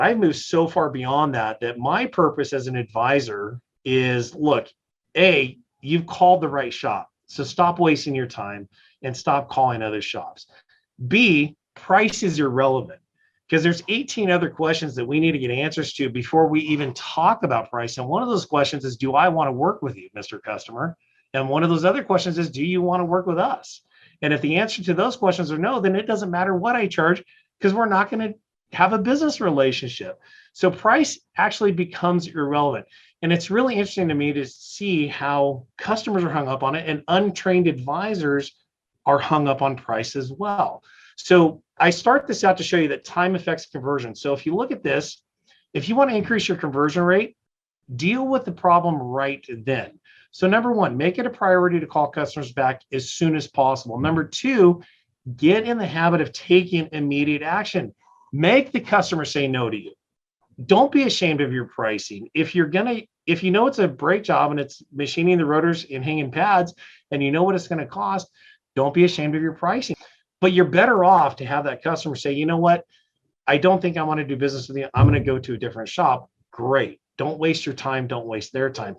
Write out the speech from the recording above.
I've moved so far beyond that my purpose as an advisor is, look, A, you've called the right shop. So stop wasting your time and stop calling other shops. B, price is irrelevant because there's 18 other questions that we need to get answers to before we even talk about price. And one of those questions is, do I want to work with you, Mr. Customer? And one of those other questions is, do you want to work with us? And if the answer to those questions are no, then it doesn't matter what I charge because we're not going to have a business relationship. So price actually becomes irrelevant. And it's really interesting to me to see how customers are hung up on it and untrained advisors are hung up on price as well. So I start this out to show you that time affects conversion. So if you look at this, if you want to increase your conversion rate, deal with the problem right then. So number one, make it a priority to call customers back as soon as possible. Number two, get in the habit of taking immediate action. Make the customer say no to you. Don't be ashamed of your pricing. If you know it's a brake job and it's machining the rotors and hanging pads and you know what it's going to cost, don't be ashamed of your pricing. But you're better off to have that customer say, you know what, I don't think I want to do business with you. I'm going to go to a different shop. Great. Don't waste your time. Don't waste their time.